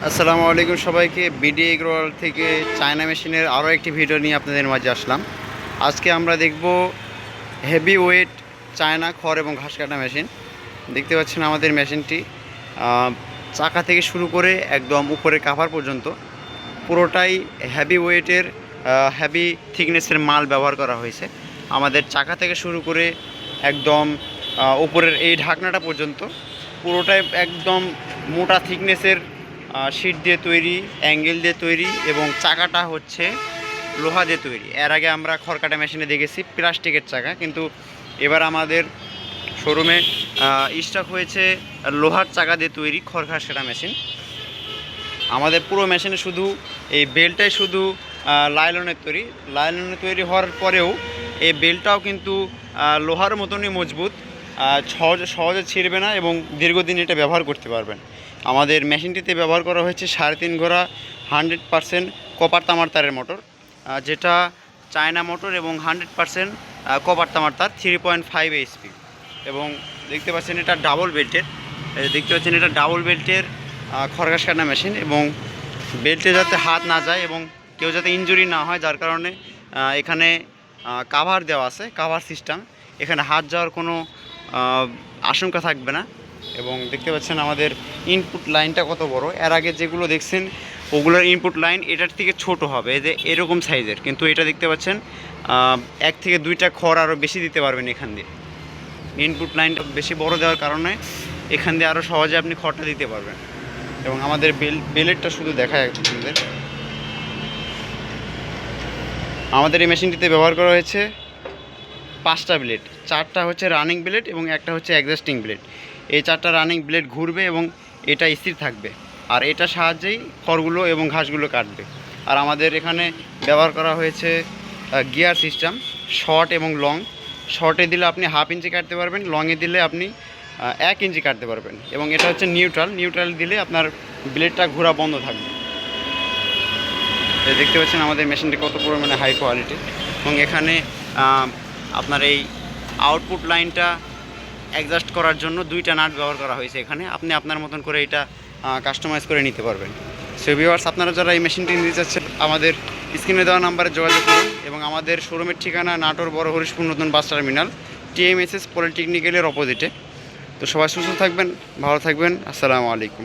আসসালামু আলাইকুম সবাইকে। বিডি এগ্রোয়াল থেকে চায়না মেশিনের আরও একটি ভিডিও নিয়ে আপনাদের মাঝে আসলাম। আজকে আমরা দেখব হেভি ওয়েট চায়না খড় এবং ঘাস কাটা মেশিন। দেখতে পাচ্ছেন আমাদের মেশিনটি চাকা থেকে শুরু করে একদম উপরে কাভার পর্যন্ত পুরোটাই হেভি ওয়েটের হেভি থিকনেসের মাল ব্যবহার করা হয়েছে। আমাদের চাকা থেকে শুরু করে একদম উপরের এই ঢাকনাটা পর্যন্ত পুরোটাই একদম মোটা থিকনেসের শিট দিয়ে তৈরি, অ্যাঙ্গেল দিয়ে তৈরি এবং চাকাটা হচ্ছে লোহা দিয়ে তৈরি। এর আগে আমরা খড় কাটা মেশিনে দেখেছি প্লাস্টিকের চাকা, কিন্তু এবার আমাদের শোরুমে স্টক হয়েছে লোহার চাকা দিয়ে তৈরি খড় ঘাস কাটা মেশিন। আমাদের পুরো মেশিনে শুধু এই বেল্টটাই শুধু লাইলনের তৈরি হওয়ার পরেও এই বেল্টটাও কিন্তু লোহার মতনই মজবুত, সহজে ছিঁড়বে না এবং দীর্ঘদিন এটা ব্যবহার করতে পারবেন। আমাদের মেশিনটিতে ব্যবহার করা হয়েছে 3.5 ঘোড়া 100% কপার তামার তারের মোটর, যেটা চায়না মোটর এবং 100% কপার তামার তার 3.5 HP। এবং দেখতে পাচ্ছেন এটা ডাবল বেল্টের খড় ঘাস কাটা মেশিন, এবং বেল্টে যাতে হাত না যায় এবং কেউ যাতে ইনজুরি না হয়, যার কারণে এখানে কাভার দেওয়া আছে, কাভার সিস্টেম। এখানে হাত যাওয়ার কোনো আশঙ্কা থাকবে না। এবং দেখতে পাচ্ছেন আমাদের ইনপুট লাইনটা কত বড়। এর আগে যেগুলো দেখছেন ওগুলোর ইনপুট লাইন এটার থেকে ছোট হবে, যে এরকম সাইজের, কিন্তু এটা দেখতে পাচ্ছেন 1 থেকে 2টা খড় আরও বেশি দিতে পারবেন এখান দিয়ে। ইনপুট লাইনটা বেশি বড় দেওয়ার কারণে এখান দিয়ে আরও সহজে আপনি খড়টা দিতে পারবেন। এবং আমাদের বেলেটটা শুধু দেখায় আপনাদের। আমাদের এই মেশিনটিতে ব্যবহার করা হয়েছে 5টা ব্লেড, 4টা হচ্ছে রানিং ব্লেড এবং একটা হচ্ছে অ্যাডজাস্টিং ব্লেড। এই 4টা রানিং ব্লেড ঘুরবে এবং এটা স্থির থাকবে, আর এটার সাহায্যেই খড়গুলো এবং ঘাসগুলো কাটবে। আর আমাদের এখানে ব্যবহার করা হয়েছে গিয়ার সিস্টেম, শর্ট এবং লং। শর্টে দিলে আপনি 1/2 ইঞ্চি কাটতে পারবেন, লংয়ে দিলে আপনি 1 ইঞ্চি কাটতে পারবেন। এবং এটা হচ্ছে নিউট্রাল দিলে আপনার ব্লেডটা ঘোরা বন্ধ থাকবে। দেখতে পাচ্ছেন আমাদের মেশিনটি কত পরিমাণে হাই কোয়ালিটি। এবং এখানে আপনার এই আউটপুট লাইনটা অ্যাডজাস্ট করার জন্য 2টা নাট ব্যবহার করা হয়েছে। এখানে আপনি আপনার মতন করে এটা কাস্টমাইজ করে নিতে পারবেন। সো ভিউয়ার্স, আপনারা যারা এই মেশিনটি নিতে চাচ্ছেন আমাদের স্ক্রিনে দেওয়া নাম্বারে যোগাযোগ করুন। এবং আমাদের শোরুমের ঠিকানা নাটোর বড় হরিশপুর নতুন বাস টার্মিনাল, TMSS পলিটেকনিক্যালের অপোজিটে। তো সবাই সুস্থ থাকবেন, ভালো থাকবেন। আসসালামু আলাইকুম।